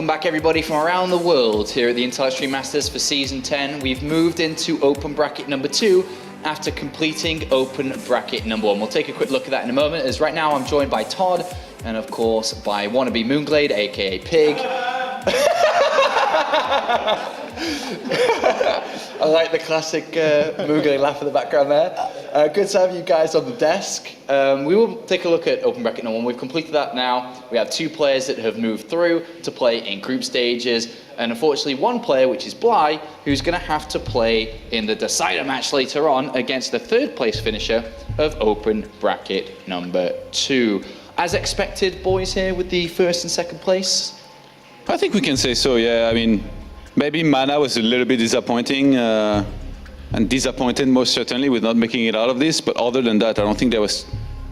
Welcome back everybody from around the world here at the Intel Extreme Masters for Season 10. We've moved into Open Bracket number 2 after completing Open Bracket number 1. We'll take a quick look at that in a moment, as right now I'm joined by Todd and of course by wannabe Moonglade, aka Pig. I like the classic Moonglade laugh in the background there. Good to have you guys on the desk. We will take a look at Open Bracket number 1. We've completed that now. We have 2 players that have moved through to play in group stages, and unfortunately 1 player, which is Bly, who's going to have to play in the decider match later on against the 3rd place finisher of Open Bracket number 2. As expected, boys, here with the 1st and 2nd place? I think we can say so, yeah. I mean, maybe Mana was a little bit disappointing, and disappointed most certainly with not making it out of this, but other than that, I don't think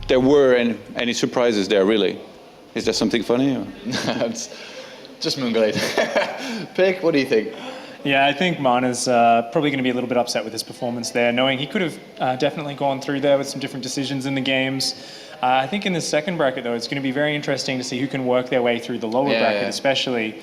there were any surprises there, really. Is there something funny? Or? Just Moonglade. Pig, what do you think? Yeah, I think Mana's probably going to be a little bit upset with his performance there, knowing he could have definitely gone through there with some different decisions in the games. I think in the 2nd bracket, though, it's going to be very interesting to see who can work their way through the lower bracket, especially.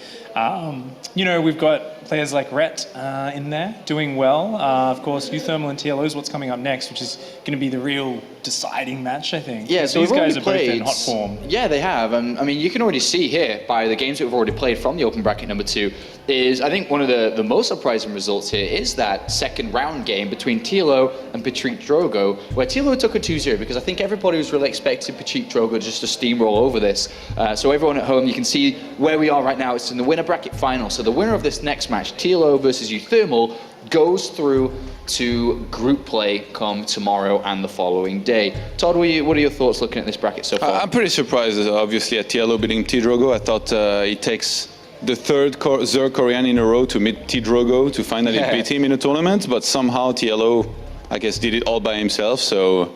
You know, we've got players like Rhett in there doing well. Of course, uThermal and TLO is what's coming up next, which is going to be the real deciding match, I think. Yeah, so these guys are played, both in hot form. Yeah, they have. I mean, you can already see here by the games that we've already played from the Open Bracket number 2 is, I think, one of the most surprising results here is that 2nd round game between TLO and Patrick Drogo, where TLO took a 2-0, because I think everybody was really expecting Patrick Drogo just to steamroll over this. So everyone at home, you can see where we are right now. It's in the winner bracket final. So the winner of this next match, TLO versus uThermal, goes through to group play come tomorrow and the following day. Todd, what are your thoughts looking at this bracket so far? I'm pretty surprised, obviously, at TLO beating T-Drogo. I thought it takes the 3rd Korean in a row to meet T-Drogo to finally beat him in a tournament, but somehow TLO, I guess, did it all by himself, so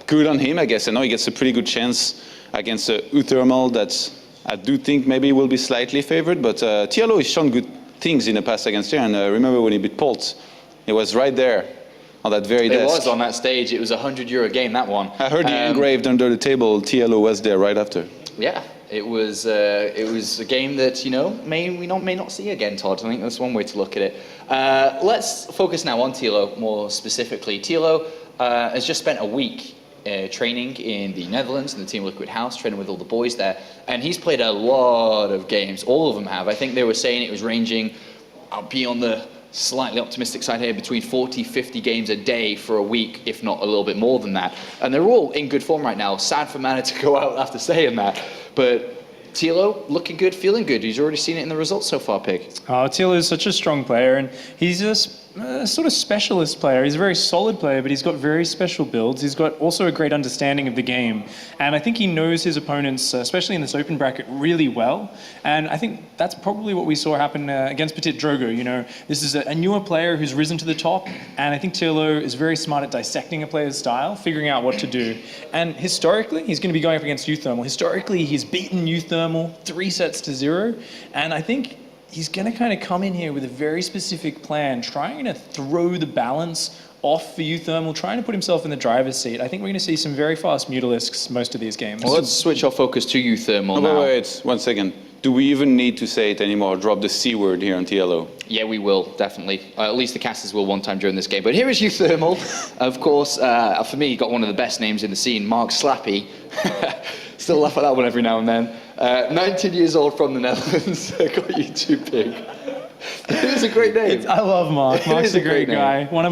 good on him, I guess. I know he gets a pretty good chance against uThermal that I do think maybe will be slightly favored, but TLO has shown good things in the past against her, and remember when he beat Polt, it was right there on that very desk. It was on that stage. It was a €100 game, that one. I heard the engraved under the table, TLO was there right after. Yeah, it was a game that, you know, may not see again, Todd. I think that's one way to look at it. Let's focus now on TLO more specifically. TLO has just spent a week training in the Netherlands in the Team Liquid house, training with all the boys there, and he's played a lot of games. All of them have. I think they were saying it was ranging, I'll be on the slightly optimistic side here, between 40-50 games a day for a week, if not a little bit more than that. And they're all in good form right now. Sad for Mana to go out after saying that, but TLO looking good, feeling good. He's already seen it in the results so far, Pig. TLO is such a strong player, and he's a sort of specialist player. He's a very solid player, but he's got very special builds. He's got also a great understanding of the game, and I think he knows his opponents, especially in this open bracket, really well. And I think that's probably what we saw happen against Petit Drogo. You know, this is a newer player who's risen to the top, and I think TLO is very smart at dissecting a player's style, figuring out what to do. And historically, he's going to be going up against uThermal. Historically, he's beaten uThermal 3-0, and I think he's going to kind of come in here with a very specific plan, trying to throw the balance off for uThermal, trying to put himself in the driver's seat. I think we're going to see some very fast Mutalisks most of these games. Well, let's switch our focus to uThermal now. Wait, 1 second. Do we even need to say it anymore? Drop the C word here on TLO. Yeah, we will, definitely. At least the casters will one time during this game. But here is uThermal. Of course, for me, he got one of the best names in the scene, Mark Slappy. Still laugh at that one every now and then. 19 years old from the Netherlands. Got you too, Pig. It was a great name. I love Mark. Mark's a great guy. One of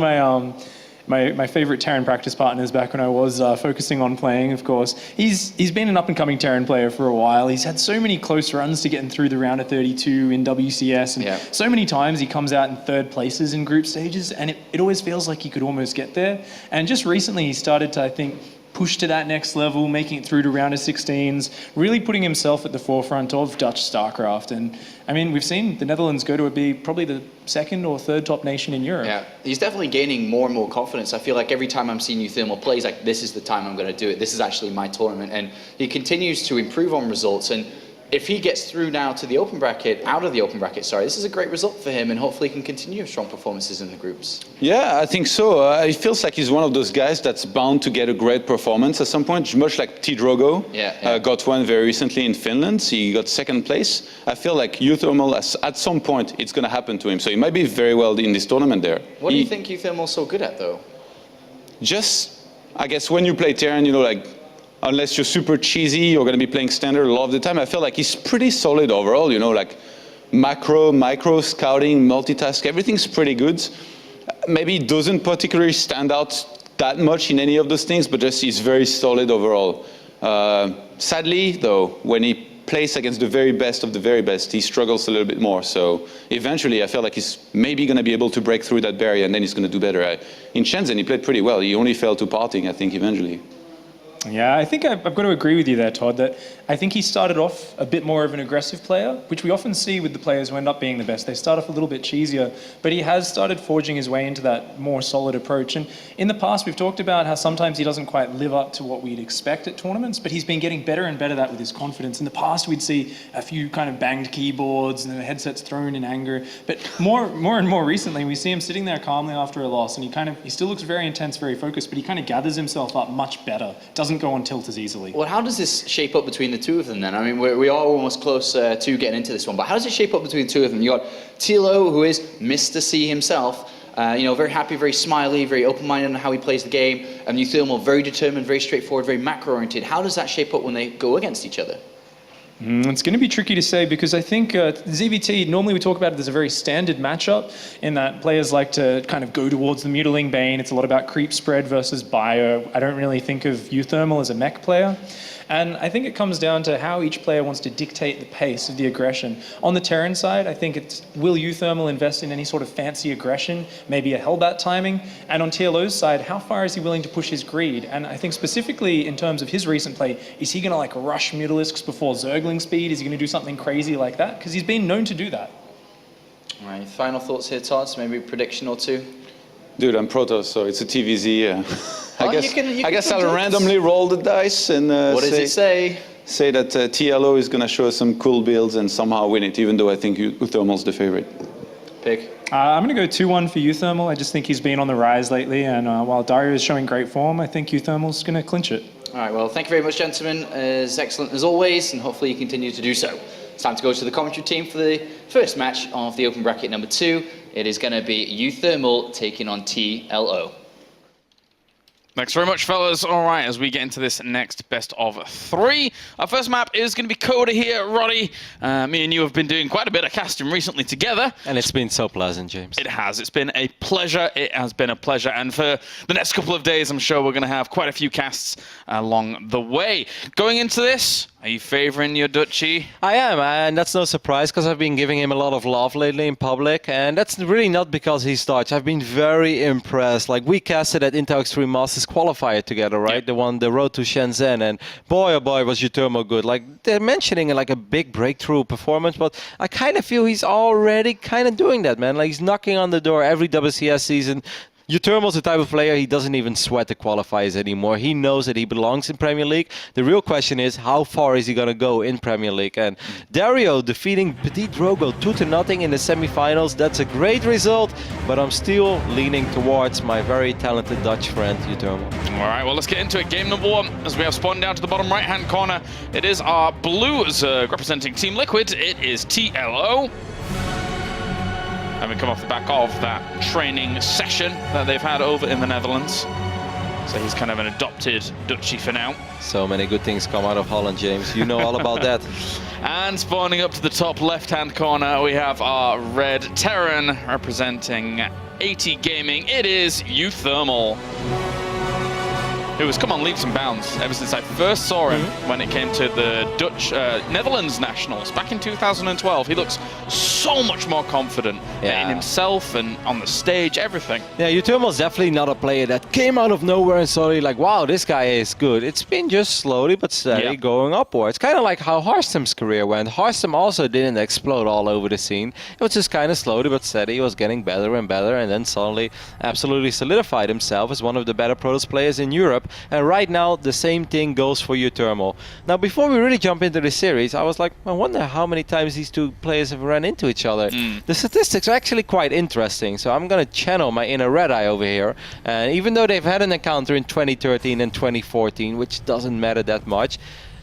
my favorite Terran practice partners back when I was focusing on playing, of course. He's been an up-and-coming Terran player for a while. He's had so many close runs to getting through the round of 32 in WCS, and so many times he comes out in 3rd places in group stages, and it always feels like he could almost get there. And just recently he started to, I think, push to that next level, making it through to round of 16s, really putting himself at the forefront of Dutch StarCraft. And I mean, we've seen the Netherlands go to be probably the 2nd or 3rd top nation in Europe. Yeah, he's definitely gaining more and more confidence. I feel like every time I'm seeing uThermal play, he's like, this is the time I'm going to do it. This is actually my tournament. And he continues to improve on results. And if he gets through now to the open bracket, out of the open bracket, sorry, this is a great result for him, and hopefully he can continue strong performances in the groups. Yeah, I think so. It feels like he's one of those guys that's bound to get a great performance at some point, much like T-Drogo. Got one very recently in Finland. He got second place. I feel like uThermal, at some point, it's going to happen to him. So he might be very well in this tournament there. What do you think uThermal's so good at, though? Just, I guess, when you play Terran, you know, like, unless you're super cheesy, you're going to be playing standard a lot of the time. I feel like he's pretty solid overall, you know, like macro, micro, scouting, multitask, everything's pretty good. Maybe he doesn't particularly stand out that much in any of those things, but just he's very solid overall. Sadly, though, when he plays against the very best of the very best, he struggles a little bit more. So eventually, I feel like he's maybe going to be able to break through that barrier, and then he's going to do better. In Shenzhen, he played pretty well. He only fell to parting, I think, eventually. Yeah, I think I've got to agree with you there, Todd, that I think he started off a bit more of an aggressive player, which we often see with the players who end up being the best. They start off a little bit cheesier, but he has started forging his way into that more solid approach. And in the past, we've talked about how sometimes he doesn't quite live up to what we'd expect at tournaments, but he's been getting better and better at that with his confidence. In the past, we'd see a few kind of banged keyboards and the headsets thrown in anger, but more and more recently, we see him sitting there calmly after a loss, and he still looks very intense, very focused, but he kind of gathers himself up much better. Doesn't go on tilt as easily. Well, how does this shape up between the two of them then? I mean, we are almost close to getting into this one, but how does it shape up between the two of them? You got TLO, who is Mr. C himself, you know, very happy, very smiley, very open-minded on how he plays the game, and uThermal, very determined, very straightforward, very macro-oriented. How does that shape up when they go against each other? It's going to be tricky to say because I think ZVT, normally we talk about it as a very standard matchup in that players like to kind of go towards the Mutiling Bane. It's a lot about creep spread versus bio. I don't really think of uThermal as a mech player. And I think it comes down to how each player wants to dictate the pace of the aggression. On the Terran side, I think it's, will uThermal invest in any sort of fancy aggression, maybe a Hellbat timing? And on TLO's side, how far is he willing to push his greed? And I think specifically in terms of his recent play, is he going to like rush Mutalisks before Zergling speed? Is he going to do something crazy like that? Because he's been known to do that. All right, final thoughts here, Todd? Maybe a prediction or two? Dude, I'm Protoss, so it's a TVZ. I guess I'll randomly roll the dice and what does it say? Say that TLO is going to show us some cool builds and somehow win it, even though I think uThermal's the favorite. Pick. I'm going to go 2-1 for uThermal. I just think he's been on the rise lately, and while Dario is showing great form, I think uThermal's going to clinch it. All right, well, thank you very much, gentlemen. As excellent as always, and hopefully you continue to do so. It's time to go to the commentary team for the first match of the open bracket number 2. It is going to be uThermal taking on TLO. Thanks very much, fellas. All right, as we get into this next best of 3, our first map is going to be Coda here. Roddy, me and you have been doing quite a bit of casting recently together. And it's been so pleasant, James. It has. It's been a pleasure. It has been a pleasure. And for the next couple of days, I'm sure we're going to have quite a few casts along the way. Going into this, are you favoring your Dutchie? I am, and that's no surprise because I've been giving him a lot of love lately in public, and that's really not because he's Dutch. I've been very impressed. Like, we casted at Intel Extreme Masters qualifier together, right? Yep. The road to Shenzhen, and boy, oh boy, was uThermal good. Like, they're mentioning like a big breakthrough performance, but I kind of feel he's already kind of doing that, man. Like, he's knocking on the door every WCS season. uThermal's the type of player, he doesn't even sweat the qualifiers anymore. He knows that he belongs in Premier League. The real question is, how far is he going to go in Premier League? And Dario defeating Petit Drogo 2-0 in the semifinals. That's a great result, but I'm still leaning towards my very talented Dutch friend, uThermal. All right, well, let's get into it. Game number 1, as we have spawned down to the bottom right-hand corner. It is our blue Zerg representing Team Liquid. It is TLO. Having come off the back of that training session that they've had over in the Netherlands. So he's kind of an adopted Dutchie for now. So many good things come out of Holland, James. You know all about that. And spawning up to the top left-hand corner, we have our red Terran representing 80 Gaming. It is uThermal, who has come on leaps and bounds ever since I first saw him when it came to the Dutch Netherlands Nationals back in 2012. He looks so much more confident in himself and on the stage, everything. Yeah, uThermal's definitely not a player that came out of nowhere and suddenly like, wow, this guy is good. It's been just slowly but steady going upwards. Kind of like how Harstem's career went. Harstem also didn't explode all over the scene. It was just kind of slowly but steady. He was getting better and better, and then suddenly absolutely solidified himself as one of the better Protoss players in Europe. And right now, the same thing goes for uThermal. Now, before we really jump into the series, I was like, I wonder how many times these two players have run into each other. The statistics are actually quite interesting, so I'm going to channel my inner Red Eye over here. And even though they've had an encounter in 2013 and 2014, which doesn't matter that much,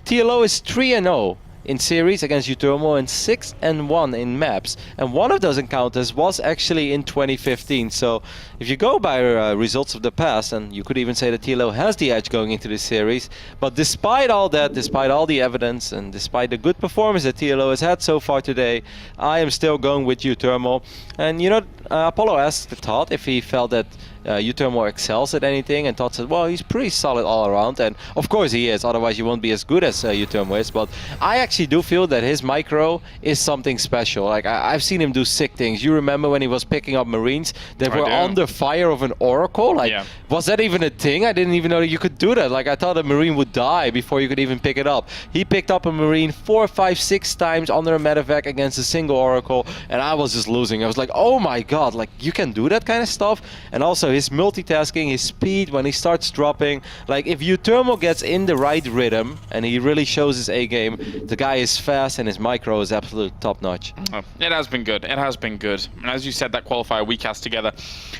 TLO is 3-0 in series against uThermal and 6-1 in maps. And one of those encounters was actually in 2015. So if you go by results of the past, and you could even say that TLO has the edge going into this series. But despite all that, despite all the evidence, and despite the good performance that TLO has had so far today, I am still going with uThermal. And you know, Apollo asked Todd if he felt that uThermal excels at anything, and Todd said, well, he's pretty solid all around, and of course he is, otherwise you won't be as good as uThermal is, but I actually do feel that his micro is something special. Like, I've seen him do sick things. You remember when he was picking up Marines that were under fire of an Oracle? Like, was that even a thing? I didn't even know that you could do that. Like, I thought a Marine would die before you could even pick it up. He picked up a Marine 4, 5, 6 times under a medevac against a single Oracle, and I was just losing. I was like, oh my god, like, you can do that kind of stuff? And also his multitasking, his speed when he starts dropping. Like, if uThermal gets in the right rhythm and he really shows his A game, the guy is fast and his micro is absolute top notch. Oh, it has been good. It has been good. And as you said, that qualifier we cast together,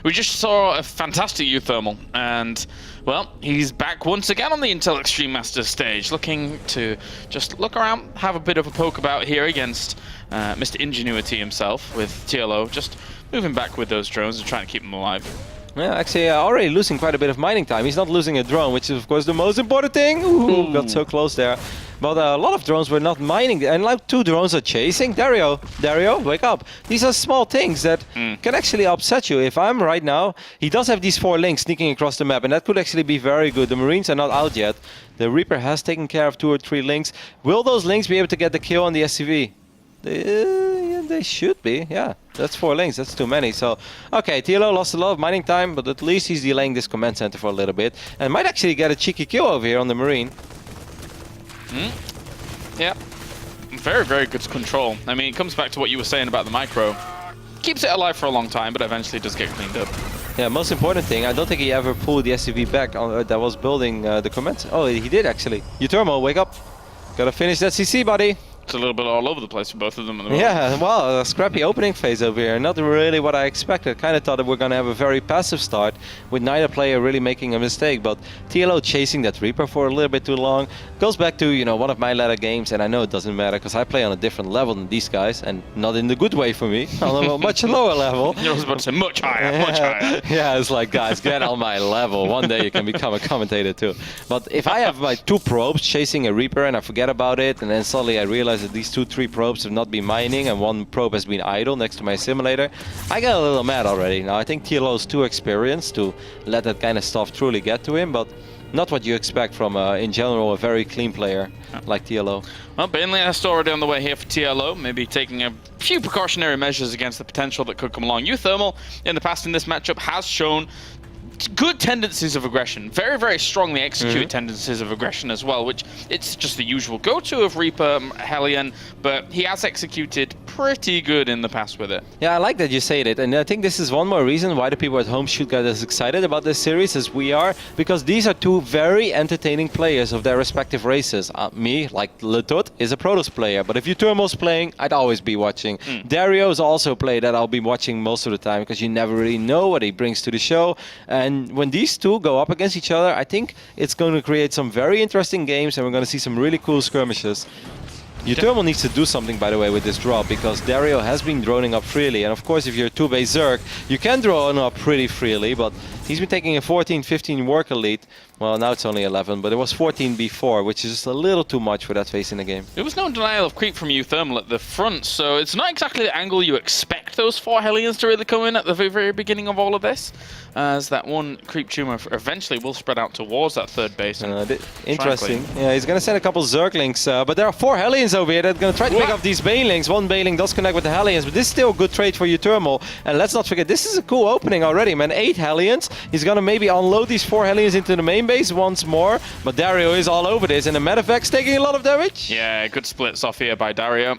we just saw a fantastic uThermal, and well, he's back once again on the Intel Extreme Masters stage, looking to just look around, have a bit of a poke about here against Mr. Ingenuity himself with TLO, just moving back with those drones and trying to keep them alive. Yeah, actually already losing quite a bit of mining time. He's not losing a drone, which is of course the most important thing. Ooh, got so close there. But a lot of drones were not mining, and like 2 drones are chasing. Dario, wake up. These are small things that can actually upset you. If I'm right now, he does have these 4 links sneaking across the map, and that could actually be very good. The Marines are not out yet. The Reaper has taken care of 2 or 3 links. Will those links be able to get the kill on the SCV? They should be, yeah. That's 4 links, that's too many. So, okay, TLO lost a lot of mining time, but at least he's delaying this command center for a little bit. And might actually get a cheeky kill over here on the Marine. Yeah, very, very good control. I mean, it comes back to what you were saying about the micro. Keeps it alive for a long time, but eventually does get cleaned up. Yeah, most important thing, I don't think he ever pulled the SCV back on, that was building the command center. Oh, he did actually. uThermal, wake up. Gotta finish that CC, buddy. It's a little bit all over the place for both of them at the moment. Yeah, well, a scrappy opening phase over here. Not really what I expected. Kind of thought that we're going to have a very passive start with neither player really making a mistake. But TLO chasing that Reaper for a little bit too long. Goes back to, you know, one of my latter games, and I know it doesn't matter because I play on a different level than these guys, and not in the good way for me, on a much lower level. I was about to say much higher, much higher. Yeah, it's like, guys, get on my level. One day you can become a commentator too. But if I have my 2 probes chasing a Reaper and I forget about it, and then suddenly I realize that these 2, 3 probes have not been mining and 1 probe has been idle next to my simulator, I get a little mad already. Now I think TLO is too experienced to let that kind of stuff truly get to him, but not what you expect from, in general, a very clean player like TLO. Well, Bainley is already on the way here for TLO, maybe taking a few precautionary measures against the potential that could come along. uThermal, in the past in this matchup, has shown good tendencies of aggression, very, very strongly executed tendencies of aggression as well, which it's just the usual go-to of Reaper, Hellion, but he has executed pretty good in the past with it. Yeah, I like that you say that, and I think this is one more reason why the people at home should get as excited about this series as we are, because these are 2 very entertaining players of their respective races. Me, like Letut, is a Protoss player, but if uThermal's playing, I'd always be watching. Dario's also a player that I'll be watching most of the time, because you never really know what he brings to the show. And when these 2 go up against each other, I think it's going to create some very interesting games, and we're going to see some really cool skirmishes. uThermal needs to do something, by the way, with this drop, because Dario has been droning up freely, and of course if you're a 2-base Zerg, you can drone up pretty freely, but he's been taking a 14-15 worker lead. Well, now it's only 11, but it was 14 before, which is just a little too much for that phase in the game. There was no denial of creep from uThermal at the front, so it's not exactly the angle you expect those 4 Hellions to really come in at the very, very beginning of all of this, as that 1 creep tumor eventually will spread out towards that 3rd base. Interesting. Yeah, he's going to send a couple Zerglings, but there are 4 Hellions over here that are going to try to pick off these Banelings. 1 Baneling does connect with the Hellions, but this is still a good trade for uThermal. And let's not forget, this is a cool opening already, man. 8 Hellions. He's going to maybe unload these 4 Hellions into the main base once more, but Dario is all over this, and the medevac's taking a lot of damage. Yeah, good splits off here by Dario.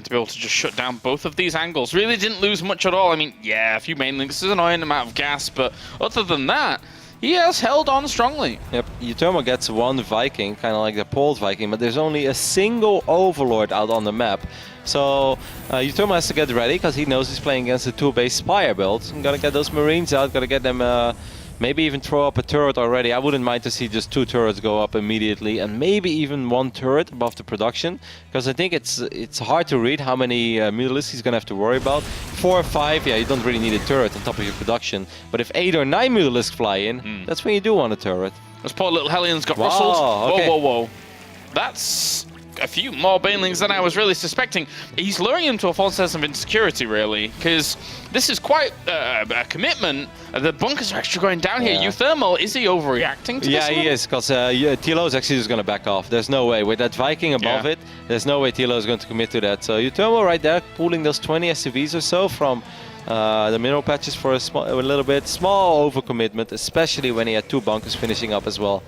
To be able to just shut down both of these angles. Really didn't lose much at all. I mean, yeah, a few Banelings. This is an annoying amount of gas, but other than that, he has held on strongly. Yep, uThermal gets one Viking, kind of like the Poles Viking, but there's only a single Overlord out on the map. So uThermal has to get ready because he knows he's playing against a two-base Spire build. Gotta get those Marines out, gotta get them, maybe even throw up a turret already. I wouldn't mind to see just 2 turrets go up immediately, and maybe even 1 turret above the production, because I think it's hard to read how many Mutalisks he's gonna have to worry about. 4 or 5, yeah, you don't really need a turret on top of your production, but if 8 or 9 Mutalisks fly in, that's when you do want a turret. Those poor little Hellions got Wow, rustled. okay. Whoa, whoa, whoa. That's a few more Banelings than I was really suspecting. He's luring him to a false sense of insecurity, really, because this is quite a commitment. The bunkers are actually going down here. uThermal, is he overreacting to this? Yeah, he is, because TLO is actually just going to back off. There's no way. With that Viking above it, there's no way TLO is going to commit to that. So uThermal right there, pulling those 20 SCVs or so from the mineral patches for a little bit. Small overcommitment, especially when he had 2 bunkers finishing up as well.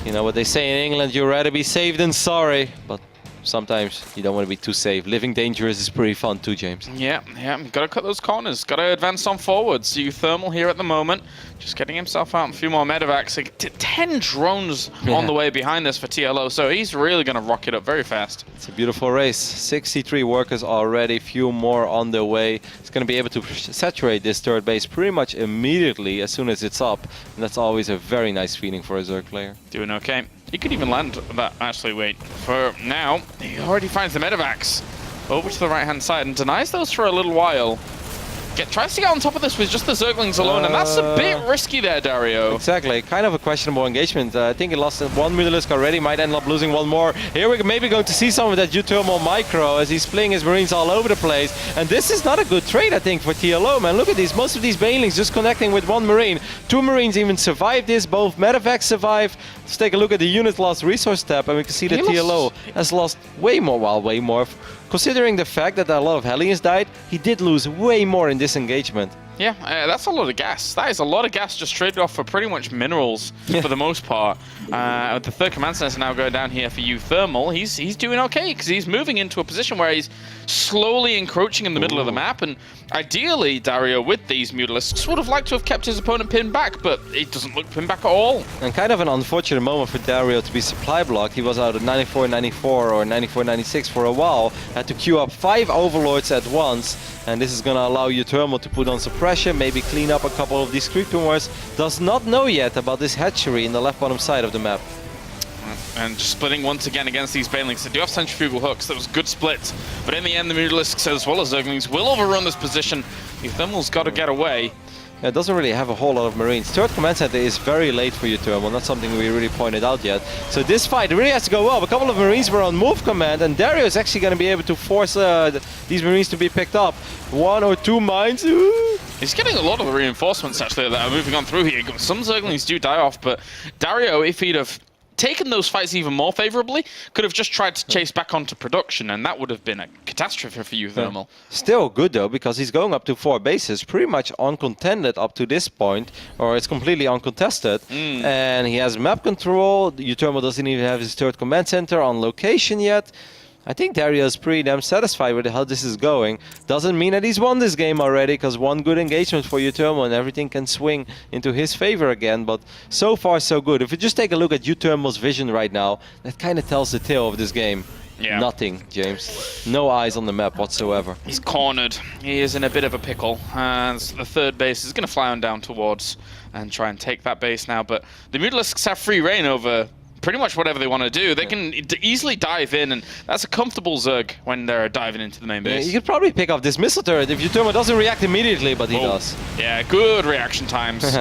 You know what they say in England, you'd rather be safe than sorry, but sometimes you don't want to be too safe. Living dangerous is pretty fun too, James. Yeah, gotta cut those corners, gotta advance on forwards. uThermal here at the moment, just getting himself out, a few more medevacs. 10 drones on the way behind this for TLO, so he's really gonna rock it up very fast. It's a beautiful race. 63 workers already, few more on the way. He's gonna be able to saturate this third base pretty much immediately as soon as it's up, and that's always a very nice feeling for a Zerg player. Doing okay. He could even land that. Actually, wait. For now, he already finds the medevacs over to the right-hand side and denies those for a little while. Tries to get on top of this with just the Zerglings alone, and that's a bit risky there, Dario. Exactly, kind of a questionable engagement. I think he lost 1 Mutalisk already, might end up losing 1 more. Here we're maybe going to see some of that uThermal micro as he's playing his Marines all over the place. And this is not a good trade, I think, for TLO, man. Look at these, most of these Banelings just connecting with 1 Marine. 2 Marines even survived this, both medevacs survive. Let's take a look at the unit lost resource tab, and we can see that TLO has lost way more. Considering the fact that a lot of Hellions died, he did lose way more in this engagement. Yeah, that's a lot of gas. That is a lot of gas just traded off for pretty much minerals for the most part. The third command center now going down here for uThermal. He's doing okay because he's moving into a position where he's slowly encroaching in the middle of the map. And ideally, Dario, with these Mutalisks, would have liked to have kept his opponent pinned back, but it doesn't look pinned back at all. And kind of an unfortunate moment for Dario to be supply blocked. He was out at 94-94 or 94-96 for a while. Had to queue up 5 Overlords at once. And this is going to allow uThermal to put on some pressure, maybe clean up a couple of these creep tumors. Does not know yet about this hatchery in the left bottom side of the map. And just splitting once again against these Banelings. They do have centrifugal hooks. That was good splits. But in the end, the Mutalisks as well as Zerglings will overrun this position. uThermal's got to get away. Yeah, it doesn't really have a whole lot of Marines. Third command center is very late for uThermal, not something we really pointed out yet. So this fight really has to go well. A couple of Marines were on move command, and Dario is actually going to be able to force these Marines to be picked up. 1 or 2 mines. Ooh. He's getting a lot of the reinforcements actually that are moving on through here. Some Zerglings do die off, but Dario, if he'd have taken those fights even more favorably, could have just tried to chase back onto production, and that would have been a catastrophe for uThermal. Still good though, because he's going up to 4 bases, pretty much uncontended up to this point, or it's completely uncontested. And he has map control. uThermal doesn't even have his third command center on location yet. I think Dario is pretty damn satisfied with how this is going. Doesn't mean that he's won this game already, because one good engagement for uThermal and everything can swing into his favor again. But so far so good. If you just take a look at uThermal's vision right now, that kind of tells the tale of this game. Yeah. Nothing, James. No eyes on the map whatsoever. He's cornered. He is in a bit of a pickle. And the third base is going to fly on down towards and try and take that base now. But the Mutalisks have free reign over pretty much whatever they want to do. They can easily dive in, and that's a comfortable Zerg when they're diving into the main base. You could probably pick up this missile turret if uThermal doesn't react immediately, but he does. Yeah, good reaction times.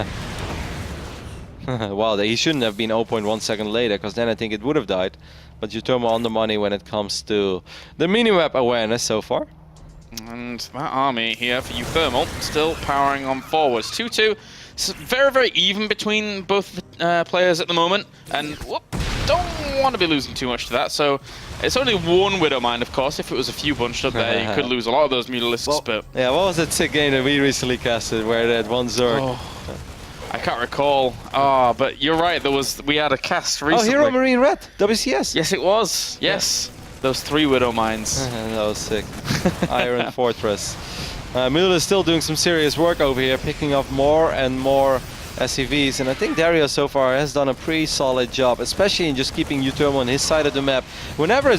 Wow, he shouldn't have been 0.1 second later, because then I think it would have died. But uThermal on the money when it comes to the minimap awareness so far. And that army here for uThermal still powering on forwards. 2-2. It's very, very even between both players at the moment. And whoop, don't want to be losing too much to that. So it's only 1 Widow Mine, of course. If it was a few bunched up there, you could lose a lot of those Mutalisks. Well, but yeah, what was that sick game that we recently casted where they had 1 Zerg? I can't recall. Oh, but you're right. We had a cast recently. Oh, Hero Marine Red, WCS. Yes, it was. Yes. Yeah. Those 3 Widow Mines. That was sick. Iron Fortress. Mule is still doing some serious work over here, picking up more and more SCVs, and I think Dario so far has done a pretty solid job, especially in just keeping uThermal on his side of the map. Whenever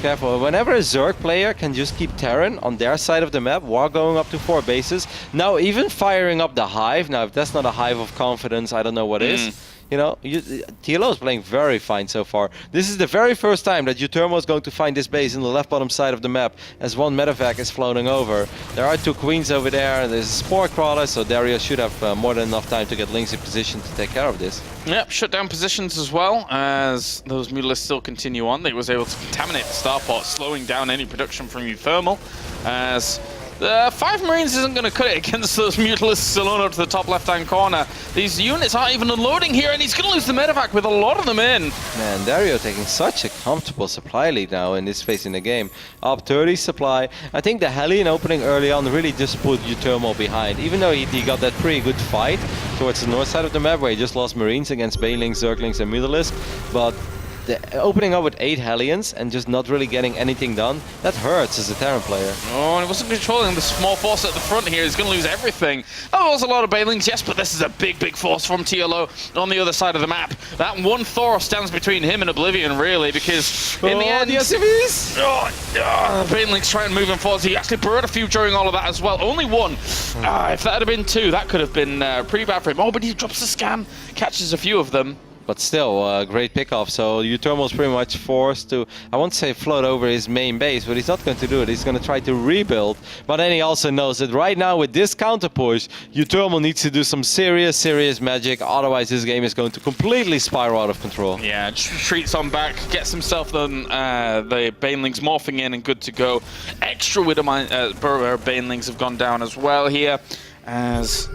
careful. Whenever a Zerg player can just keep Terran on their side of the map while going up to 4 bases, now even firing up the Hive, now if that's not a Hive of confidence, I don't know what is. You know, TLO is playing very fine so far. This is the very first time that uThermal is going to find this base in the left bottom side of the map as one medevac is floating over. There are 2 queens over there, there's a spore crawler, so Dario should have more than enough time to get Lynx in position to take care of this. Yep, shut down positions as well as those Mutalisks still continue on. They was able to contaminate the starport, slowing down any production from uThermal as the 5 Marines isn't going to cut it against those Mutalisks alone up to the top left-hand corner. These units aren't even unloading here, and he's going to lose the medevac with a lot of them in. Man, Dario taking such a comfortable supply lead now in this phase in the game. Up 30 supply. I think the Hellion opening early on really just put uThermal behind, even though he got that pretty good fight towards the north side of the map where he just lost Marines against Banelings, Zerglings, and Mutalisks. But the opening up with 8 Hellions and just not really getting anything done, that hurts as a Terran player. Oh, and he wasn't controlling the small force at the front here. He's going to lose everything. Oh, there's a lot of Banelings, yes, but this is a big, big force from TLO on the other side of the map. That one Thor stands between him and Oblivion, really, because in the end... the SCVs! Banelings try and move him forward. He actually burrowed a few during all of that as well. Only 1. If that had been 2, that could have been pretty bad for him. Oh, but he drops the scan, catches a few of them. But still, great pickoff. So uThermal is pretty much forced to, I won't say float over his main base, but he's not going to do it. He's going to try to rebuild. But then he also knows that right now with this counter push, uThermal needs to do some serious, serious magic. Otherwise, this game is going to completely spiral out of control. Yeah, retreats on back, gets himself the Banelings morphing in and good to go. Extra Widow Banelings have gone down as well here, as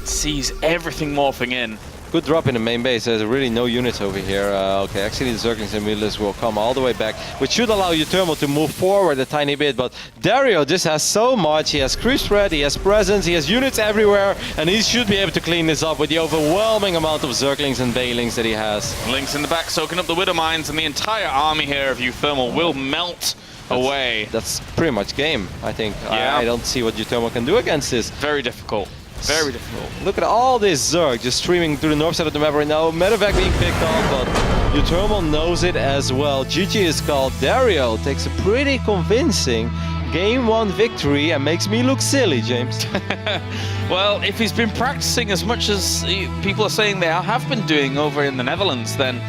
sees everything morphing in. Good drop in the main base. There's really no units over here. Okay, actually the Zerglings and Mutalisks will come all the way back, which should allow uThermal to move forward a tiny bit. But Dario just has so much. He has creep spread, he has presence, he has units everywhere, and he should be able to clean this up with the overwhelming amount of Zerglings and Banelings that he has. Lynx in the back soaking up the Widow Mines, and the entire army here of uThermal will melt away. That's pretty much game, I think. Yeah. I don't see what uThermal can do against this. Very difficult. Very difficult. Look at all this Zerg just streaming through the north side of the map right now. Medevac being picked off, but uThermal knows it as well. GG is called. Dario takes a pretty convincing Game 1 victory and makes me look silly, James. Well, if he's been practicing as much as people are saying they have been doing over in the Netherlands, then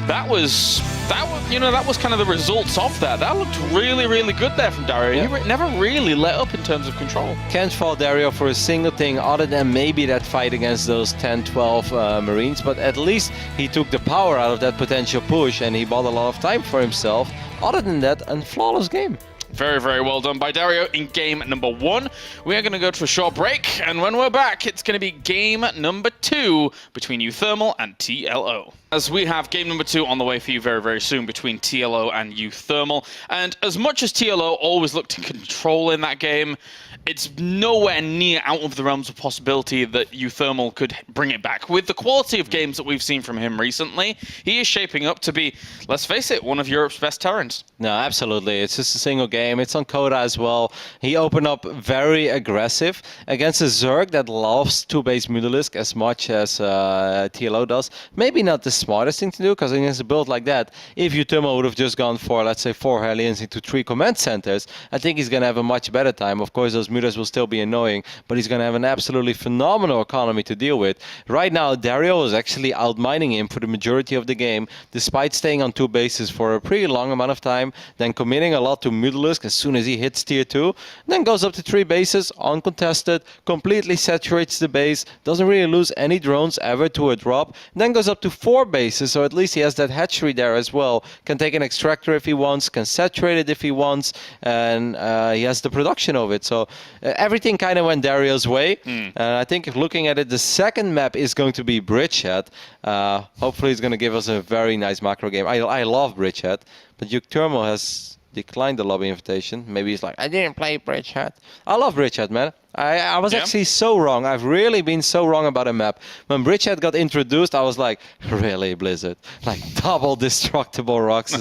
that was kind of the results of that. That looked really, really good there from Dario. Yeah. He never really let up in terms of control. Can't fault Dario for a single thing other than maybe that fight against those 10-12 Marines, but at least he took the power out of that potential push and he bought a lot of time for himself. Other than that, a flawless game. Very, very well done by Dario in game number 1. We are going to go to a short break, and when we're back, it's going to be game number 2 between uThermal and TLO. As we have game number 2 on the way for you very, very soon between TLO and uThermal. And as much as TLO always looked in control in that game, it's nowhere near out of the realms of possibility that uThermal could bring it back. With the quality of games that we've seen from him recently, he is shaping up to be, let's face it, one of Europe's best Terrans. No, absolutely. It's just a single game. It's on Coda as well. He opened up very aggressive against a Zerg that loves 2-base Mutalisk as much as TLO does. Maybe not the smartest thing to do, because against a build like that, if uThermal would have just gone for, let's say, 4 Hellions into 3 command centers, I think he's going to have a much better time. Of course, those Mutas will still be annoying, but he's going to have an absolutely phenomenal economy to deal with. Right now, Dario is actually outmining him for the majority of the game, despite staying on 2 bases for a pretty long amount of time, then committing a lot to Mutalisk as soon as he hits tier 2, then goes up to 3 bases, uncontested, completely saturates the base, doesn't really lose any drones ever to a drop, then goes up to 4 bases, so at least he has that hatchery there as well, can take an extractor if he wants, can saturate it if he wants, and he has the production of it. So everything kind of went Dario's way. I think if looking at it, the second map is going to be Bridgehead. Hopefully it's going to give us a very nice macro game. I love Bridgehead, but uThermal has declined the lobby invitation. Maybe he's like, I didn't play Bridgehead. I love Bridgehead, man. I was actually so wrong. I've really been so wrong about a map. When Bridgehead got introduced, I was like, really, Blizzard? Like, double destructible rocks?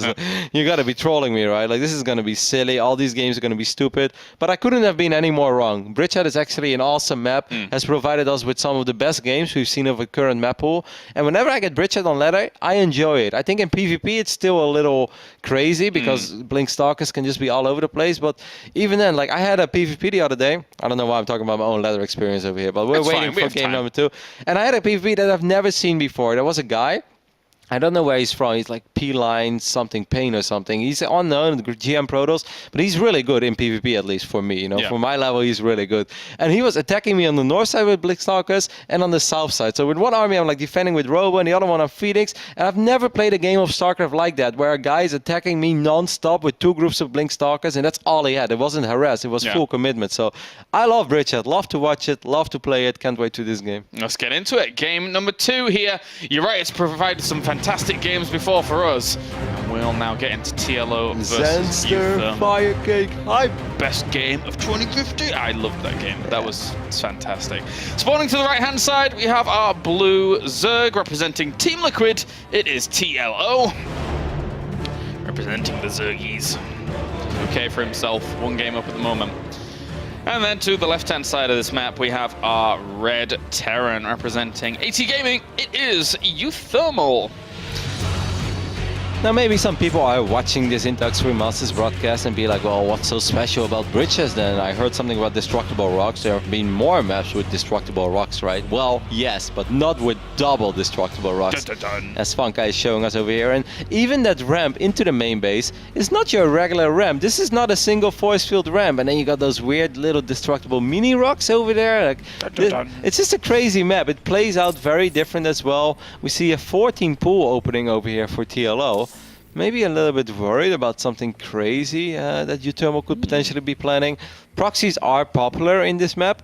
You gotta be trolling me, right? Like, this is gonna be silly. All these games are gonna be stupid. But I couldn't have been any more wrong. Bridgehead is actually an awesome map, has provided us with some of the best games we've seen of a current map pool. And whenever I get Bridgehead on ladder, I enjoy it. I think in PvP it's still a little crazy because Blink Stalkers can just be all over the place. But even then, like, I had a PvP the other day. I don't know why I'm talking about my own ladder experience over here, but we're waiting for game number 2. And I had a PvP that I've never seen before. There was a guy. I don't know where he's from. He's like P-Line something Pain or something. He's unknown, GM Protoss, but he's really good in PvP, at least for me. You know, for my level, he's really good. And he was attacking me on the north side with Blitzstalkers and on the south side. So with one army, I'm like defending with Robo, and the other one I'm Phoenix. And I've never played a game of StarCraft like that, where a guy is attacking me non-stop with 2 groups of Blinkstalkers, and that's all he had. It wasn't harass. It was full commitment. So I love Bridgehead. Love to watch it. Love to play it. Can't wait to this game. Let's get into it. Game number 2 here. You're right. It's provided some fantastic games before for us. And we'll now get into TLO versus Zenster Firecake Hype. Best game of 2050. I loved that game. That was fantastic. Spawning to the right-hand side, we have our blue Zerg representing Team Liquid. It is TLO representing the Zergies. Okay for himself. 1 game up at the moment. And then to the left-hand side of this map, we have our red Terran representing AT Gaming. It is uThermal. Now maybe some people are watching this Intux Remasters broadcast and be like, well, what's so special about bridges then? I heard something about destructible rocks. There have been more maps with destructible rocks, right? Well, yes, but not with double destructible rocks, as Funka is showing us over here. And even that ramp into the main base is not your regular ramp. This is not a single force field ramp. And then you got those weird little destructible mini rocks over there. Like, it's just a crazy map. It plays out very different as well. We see a 14 pool opening over here for TLO. Maybe a little bit worried about something crazy that uThermal could potentially be planning. Proxies are popular in this map,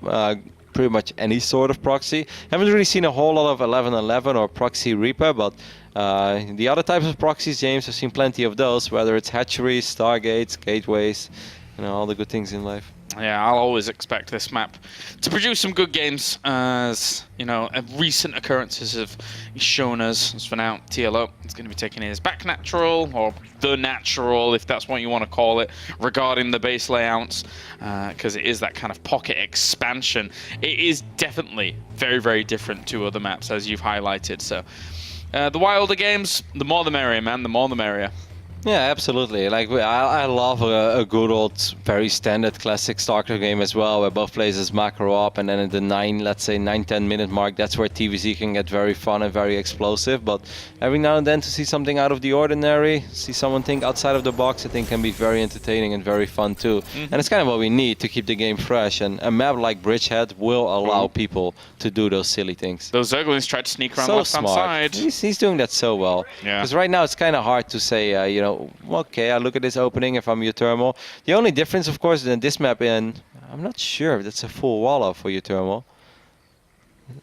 pretty much any sort of proxy. Haven't really seen a whole lot of 1111 or Proxy Reaper, but the other types of proxies, James, I've seen plenty of those, whether it's hatcheries, stargates, gateways, you know, all the good things in life. Yeah, I'll always expect this map to produce some good games, as you know, recent occurrences have shown us. As for now, TLO is going to be taking his back natural, or the natural, if that's what you want to call it, regarding the base layouts, because it is that kind of pocket expansion. It is definitely very, very different to other maps, as you've highlighted. So, the wilder games, the more the merrier, man. The more the merrier. Yeah, absolutely. Like, I love a good old, very standard classic StarCraft game as well, where both players macro up, and then at the 9-10 minute mark, that's where TVZ can get very fun and very explosive. But every now and then to see something out of the ordinary, see someone think outside of the box, I think can be very entertaining and very fun too. And it's kind of what we need to keep the game fresh. And a map like Bridgehead will allow people to do those silly things. Those Zerglings tried to sneak around so left-hand side. He's doing that so well. Because right now it's kind of hard to say, you know, okay, I look at this opening if I'm uThermal. The only difference, of course, in this map, I'm not sure if that's a full wall up for uThermal.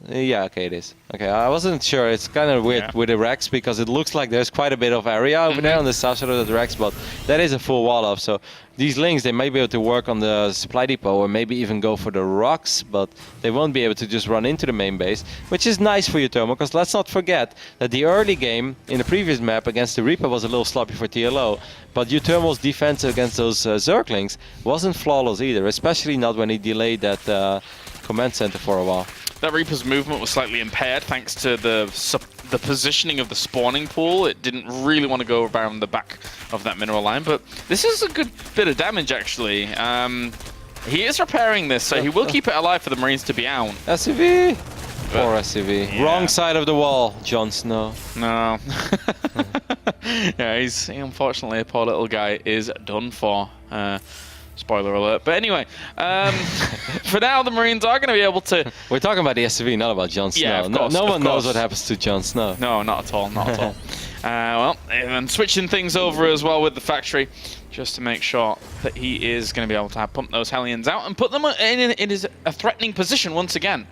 Yeah, okay, it is. Okay, I wasn't sure. It's kind of weird with the Rex, because it looks like there's quite a bit of area over there on the south side of the Rex, but that is a full wall up. So these links, they may be able to work on the supply depot, or maybe even go for the rocks, but they won't be able to just run into the main base, which is nice for uThermal, because let's not forget that the early game in the previous map against the Reaper was a little sloppy for TLO, but uThermal's defense against those Zerglings wasn't flawless either, especially not when he delayed that command center for a while. That Reaper's movement was slightly impaired thanks to the positioning of the spawning pool. It didn't really want to go around the back of that mineral line, but this is a good bit of damage, actually. He is repairing this, so he will keep it alive for the Marines to be out. SCV! Poor SCV. Yeah. Wrong side of the wall, Jon Snow. No. Yeah, he's unfortunately, a poor little guy is done for. Spoiler alert. But anyway, for now, the Marines are going to be able to... We're talking about the SCV, not about Jon Snow. Yeah, of course, no one knows what happens to Jon Snow. No, not at all, not at all. Well, and switching things over as well with the factory, just to make sure that he is going to be able to pump those Hellions out and put them in a threatening position once again.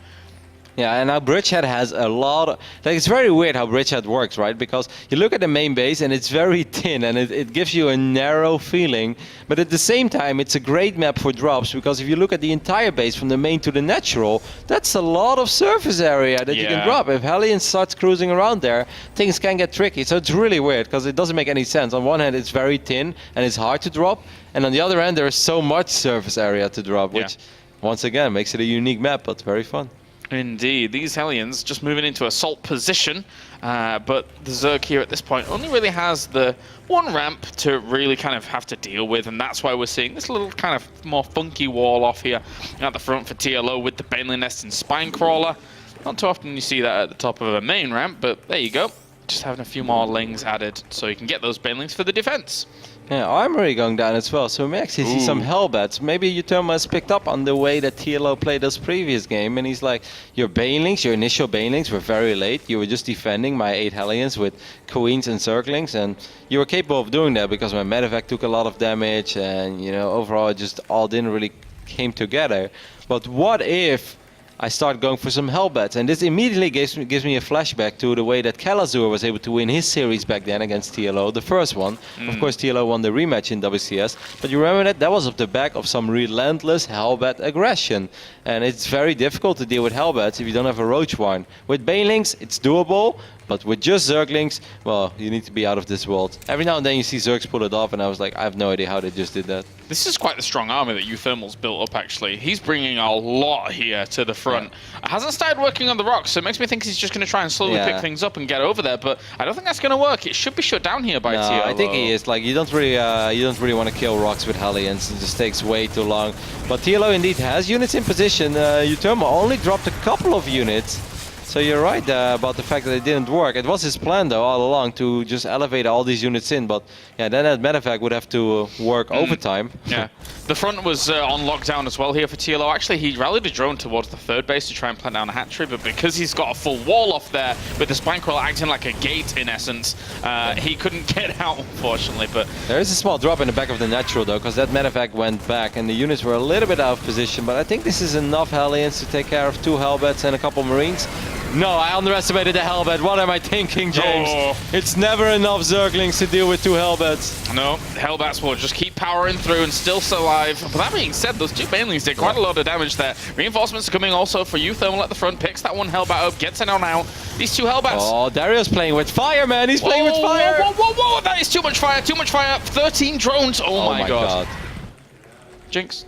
Yeah, and now Bridgehead has a lot of, like, it's very weird how Bridgehead works, right? Because you look at the main base and it's very thin and it gives you a narrow feeling, but at the same time it's a great map for drops, because if you look at the entire base from the main to the natural, that's a lot of surface area that you can drop. If Hellion starts cruising around there, things can get tricky. So it's really weird because it doesn't make any sense. On one hand it's very thin and it's hard to drop, and on the other hand there is so much surface area to drop, which once again makes it a unique map, but very fun. Indeed, these Hellions just moving into assault position, but the Zerg here at this point only really has the one ramp to really kind of have to deal with, and that's why we're seeing this little kind of more funky wall off here at the front for TLO with the Baneling Nest and Spinecrawler. Not too often you see that at the top of a main ramp, but there you go. Just having a few more lings added so you can get those Banelings for the defense. Yeah, Armory going down as well, so we may actually see some Hellbats. Maybe uThermal has picked up on the way that TLO played this previous game, and he's like, your Banelings, your initial Banelings were very late. You were just defending my 8 Hellions with Queens and Zerglings, and you were capable of doing that because my Medevac took a lot of damage, and you know, overall it just all didn't really came together. But what if I start going for some Hellbats? And this immediately gives me a flashback to the way that Kalazur was able to win his series back then against TLO, the first one. Of course, TLO won the rematch in WCS, but you remember that? That was off the back of some relentless Hellbat aggression. And it's very difficult to deal with Hellbats if you don't have a Roach Warren. With Banelings, it's doable, but with just Zerglings, well, you need to be out of this world. Every now and then you see Zergs pull it off, and I was like, I have no idea how they just did that. This is quite the strong army that uThermal's built up, actually. He's bringing a lot here to the front. Hasn't started working on the rocks, so it makes me think he's just going to try and slowly pick things up and get over there, but I don't think that's going to work. It should be shut down here by TLO. I think he is. Like, you don't really want to kill rocks with Hellions. It just takes way too long. But TLO indeed has units in position. uThermal only dropped a couple of units. So you're right about the fact that it didn't work. It was his plan, though, all along to just elevate all these units in. But yeah, then that Medevac would have to work overtime. Yeah, the front was on lockdown as well here for TLO. Actually, he rallied a drone towards the third base to try and plant down a hatchery, but because he's got a full wall off there with the Spinecrawler acting like a gate in essence, he couldn't get out, unfortunately. But there is a small drop in the back of the natural, though, because that Medevac went back and the units were a little bit out of position. But I think this is enough Hellions to take care of 2 Hellbats and a couple Marines. No, I underestimated the Hellbat. What am I thinking, James? It's never enough Zerglings to deal with 2 Hellbats. No, Hellbats will just keep powering through and still survive. But that being said, those 2 Banelings did quite a lot of damage there. Reinforcements are coming also for uThermal at the front. Picks that one Hellbat up, gets it on out. These 2 Hellbats. Oh, Dario's playing with fire, man. He's playing with fire. Whoa. That is too much fire, too much fire. 13 drones. Oh my god. Jinx.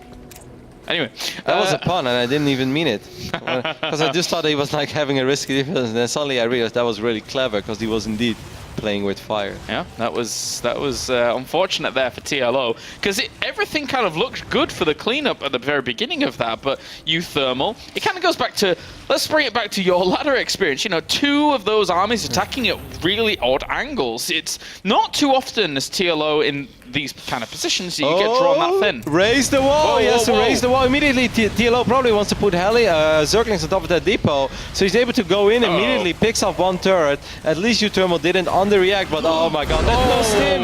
Anyway, that was a pun, and I didn't even mean it, because I just thought he was like having a risky defense, and then suddenly I realized that was really clever, because he was indeed playing with fire. Yeah, that was unfortunate there for TLO, because everything kind of looked good for the cleanup at the very beginning of that, but uThermal, it kind of goes back to, let's bring it back to your ladder experience. You know, 2 of those armies attacking at really odd angles. It's not too often as TLO in these kind of positions you get drawn that thin. Raise the wall! He has to raise the wall immediately. TLO probably wants to put Zerglings on top of that depot, so he's able to go in immediately, picks up 1 turret. At least uThermal didn't underreact, but oh my god, no stim!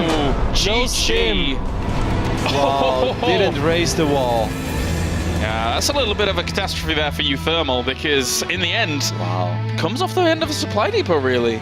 No stim! Wow, didn't raise the wall. Yeah, that's a little bit of a catastrophe there for uThermal, because in the end, comes off the end of a supply depot, really.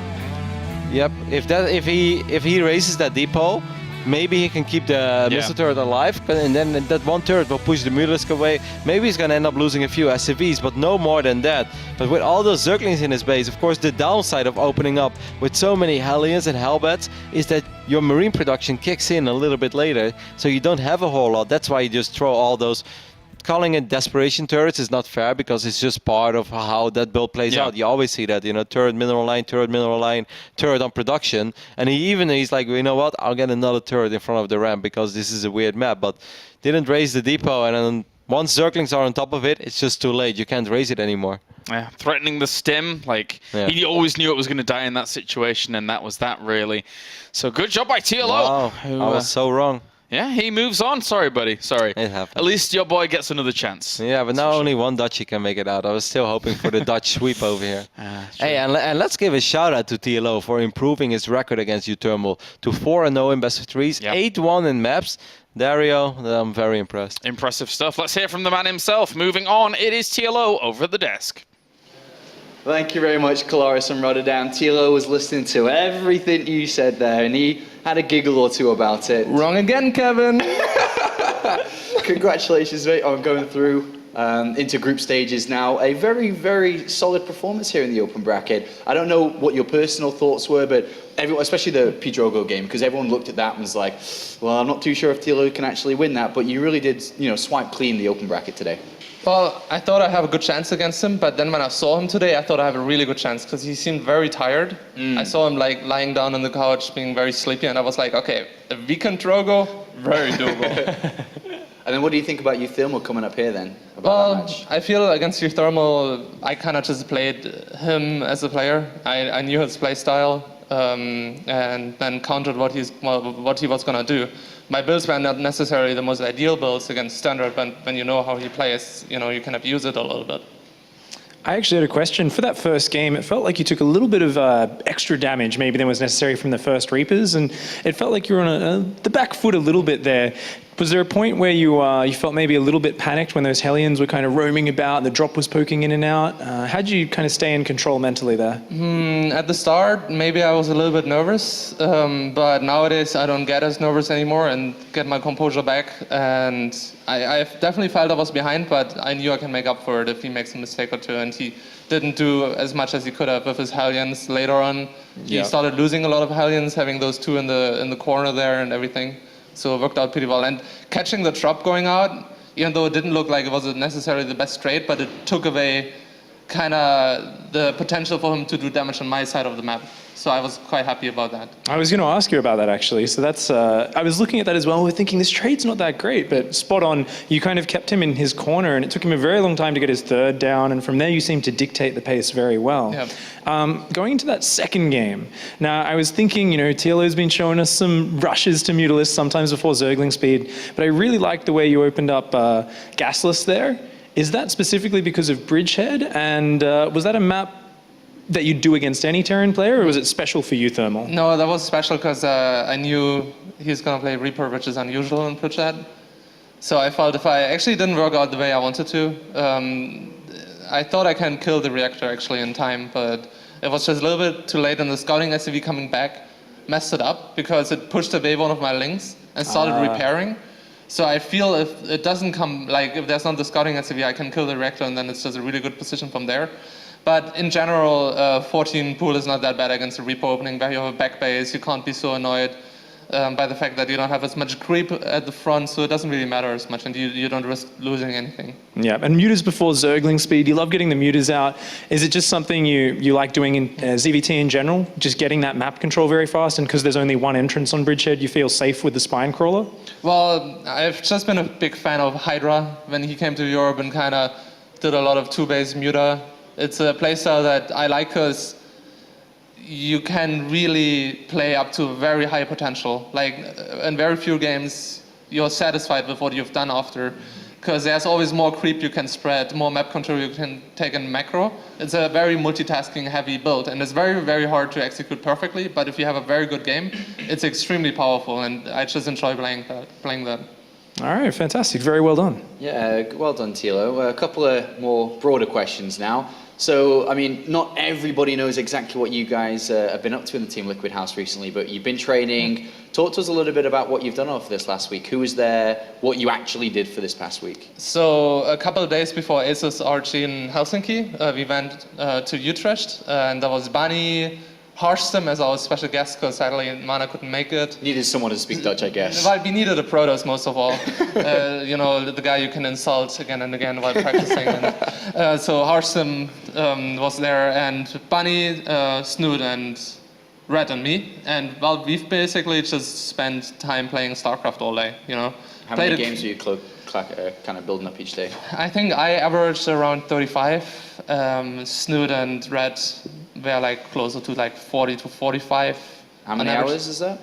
Yep, if he raises that depot, maybe he can keep the missile turret alive, and then that 1 turret will push the Mutalisk away. Maybe he's gonna end up losing a few SCVs, but no more than that. But with all those Zerglings in his base, of course, the downside of opening up with so many Hellions and Hellbats is that your Marine production kicks in a little bit later, so you don't have a whole lot. That's why you just throw all those. Calling it desperation turrets is not fair, because it's just part of how that build plays out. You always see that, you know, turret mineral line, turret on production, and he's like, you know what, I'll get another turret in front of the ramp because this is a weird map, but didn't raise the depot, and then once Zerglings are on top of it, it's just too late. You can't raise it anymore. Yeah, threatening the stim, like, he always knew it was going to die in that situation, and that was that, really. So good job by TLO. Wow, I was so wrong. Yeah, he moves on. Sorry, buddy. Sorry. It happened. At least your boy gets another chance. Yeah, but now only 1 Dutchie can make it out. I was still hoping for the Dutch sweep over here. Hey, and let's give a shout out to TLO for improving his record against uThermal to 4-0 in best of 3s, 8-1 in maps. Dario, I'm very impressed. Impressive stuff. Let's hear from the man himself. Moving on, it is TLO over at the desk. Thank you very much, Colaris from Rotterdam. TLO was listening to everything you said there, and he had a giggle or two about it. Wrong again, Kevin. Congratulations, mate, on going through into group stages now. A very, very solid performance here in the open bracket. I don't know what your personal thoughts were, but everyone, especially the P-Drogo game, because everyone looked at that and was like, well, I'm not too sure if TLO can actually win that, but you really did, swipe clean the open bracket today. Well, I thought I have a good chance against him, but then when I saw him today, I thought I have a really good chance because he seemed very tired. I saw him like lying down on the couch, being very sleepy, and I was like, okay, if we can Drogo, very doable. And then what do you think about uThermal coming up here then? About that match? I feel against uThermal, I kind of just played him as a player. I knew his play style, and then countered what he was going to do. My builds were not necessarily the most ideal builds against standard, but when you know how he plays, you can abuse it a little bit. I actually had a question. For that first game, it felt like you took a little bit of extra damage maybe than was necessary from the first Reapers, and it felt like you were on the back foot a little bit there. Was there a point where you felt maybe a little bit panicked when those Hellions were kind of roaming about and the drop was poking in and out? How did you kind of stay in control mentally there? At the start, maybe I was a little bit nervous, but nowadays I don't get as nervous anymore and get my composure back. And I definitely felt I was behind, but I knew I can make up for it if he makes a mistake or two. And he didn't do as much as he could have with his Hellions later on. He started losing a lot of Hellions, having those two in the corner there and everything. So it worked out pretty well. And catching the drop going out, even though it didn't look like it was necessarily the best trade, but it took away kind of the potential for him to do damage on my side of the map. So I was quite happy about that. I was going to ask you about that actually. So that's, I was looking at that as well. We're thinking this trade's not that great, but spot on. You kind of kept him in his corner and it took him a very long time to get his third down. And from there you seemed to dictate the pace very well. Yeah. Going into that second game. Now I was thinking, TLO's been showing us some rushes to Mutalisk sometimes before Zergling speed, but I really liked the way you opened up Gasless there. Is that specifically because of Bridgehead? And was that a map that you'd do against any Terran player, or was it special for uThermal? No, that was special because I knew he was going to play Reaper, which is unusual in Bridgehead. So I felt if I actually didn't work out the way I wanted to, I thought I can kill the reactor actually in time, but it was just a little bit too late, and the scouting SCV coming back messed it up because it pushed away one of my links and started repairing. So I feel if it doesn't come, like if there's not the scouting SCV, I can kill the reactor and then it's just a really good position from there. But in general, 14 pool is not that bad against a Reaper opening where you have a back base. You can't be so annoyed by the fact that you don't have as much creep at the front, so it doesn't really matter as much, and you don't risk losing anything. Yeah, and muters before Zergling speed. You love getting the muters out. Is it just something you like doing in ZVT in general? Just getting that map control very fast, and because there's only one entrance on Bridgehead, you feel safe with the spine crawler? Well, I've just been a big fan of Hydra when he came to Europe and kind of did a lot of two-base muter. It's a playstyle that I like because you can really play up to very high potential. Like in very few games, you're satisfied with what you've done after, because there's always more creep you can spread, more map control you can take in macro. It's a very multitasking heavy build, and it's very, very hard to execute perfectly, but if you have a very good game, it's extremely powerful, and I just enjoy playing that. All right, fantastic. Very well done. Yeah, well done, TLO. A couple of more broader questions now. So, I mean, not everybody knows exactly what you guys have been up to in the Team Liquid house recently, but you've been training. Talk to us a little bit about what you've done over this last week. Who was there, what you actually did for this past week. So, a couple of days before ASUS RG in Helsinki, we went to Utrecht, and there was Bunny, Harstem as our special guest, because sadly Mana couldn't make it. Needed someone to speak Dutch, I guess. Well, we needed a Protoss most of all. The guy you can insult again and again while practicing. So Harstem was there, and Bunny, Snoot, and Red and me. And well, we've basically just spent time playing StarCraft all day. How many games are you kind of building up each day? I think I averaged around 35. Snoot and Red were like closer to like 40 to 45. How many hours is that?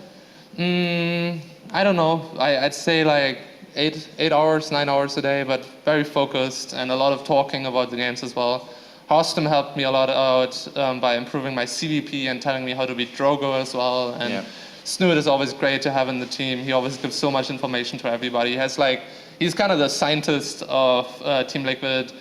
I don't know. I'd say like 8 hours, 9 hours a day, but very focused and a lot of talking about the games as well. Harstem helped me a lot out by improving my CVP and telling me how to beat Drogo as well. And Snoot is always great to have in the team. He always gives so much information to everybody. He's kind of the scientist of Team Liquid.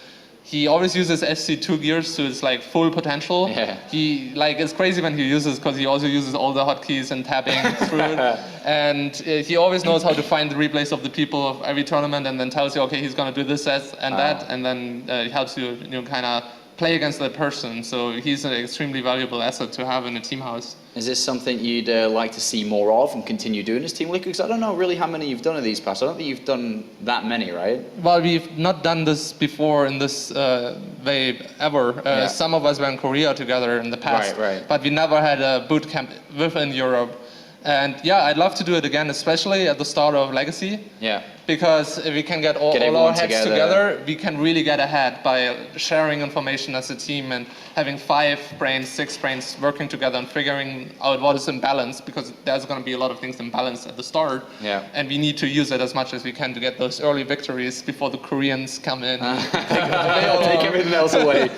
he always uses SC2 gears to its like full potential. Yeah. He like it's crazy when he uses because he also uses all the hotkeys and tabbing through it, and he always knows how to find the replays of the people of every tournament, and then tells you, okay, he's gonna do this and that, and then he helps you, kind of play against that person. So he's an extremely valuable asset to have in a team house. Is this something you'd like to see more of and continue doing as Team Liquid? Because I don't know really how many you've done of these past. I don't think you've done that many, right? Well, we've not done this before in this way ever. Some of us were in Korea together in the past, Right. but we never had a boot camp within Europe. And yeah, I'd love to do it again, especially at the start of Legacy. Yeah. Because if we can get all our heads together, we can really get ahead by sharing information as a team and having 5 brains, 6 brains working together and figuring out what is in balance, because there's going to be a lot of things in balance at the start. Yeah. And we need to use it as much as we can to get those early victories before the Koreans come in. Take everything else away.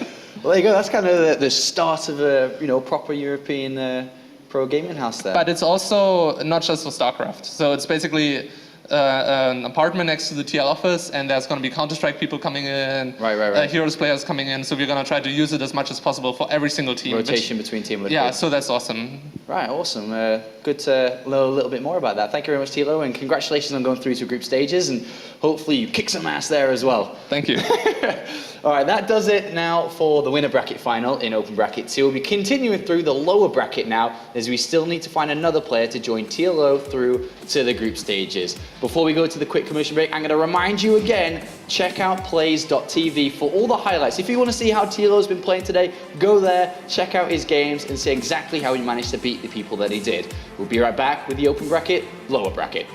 Well, there you go. That's kind of the start of a proper European pro gaming house there. But it's also not just for StarCraft. So it's basically an apartment next to the TL office, and there's going to be Counter-Strike people coming in, Right. Heroes players coming in. So we're going to try to use it as much as possible for every single team. Rotation between Team Liquid. Yeah, so that's awesome. Right, awesome. Good to know a little bit more about that. Thank you very much, TLO, and congratulations on going through to group stages, and hopefully you kick some ass there as well. Thank you. All right, that does it now for the winner bracket final in Open Bracket 2. We'll be continuing through the lower bracket now, as we still need to find another player to join TLO through to the group stages. Before we go to the quick commercial break, I'm going to remind you again, check out plays.tv for all the highlights. If you want to see how TLO's been playing today, go there, check out his games, and see exactly how he managed to beat the people that he did. We'll be right back with the Open Bracket, lower bracket.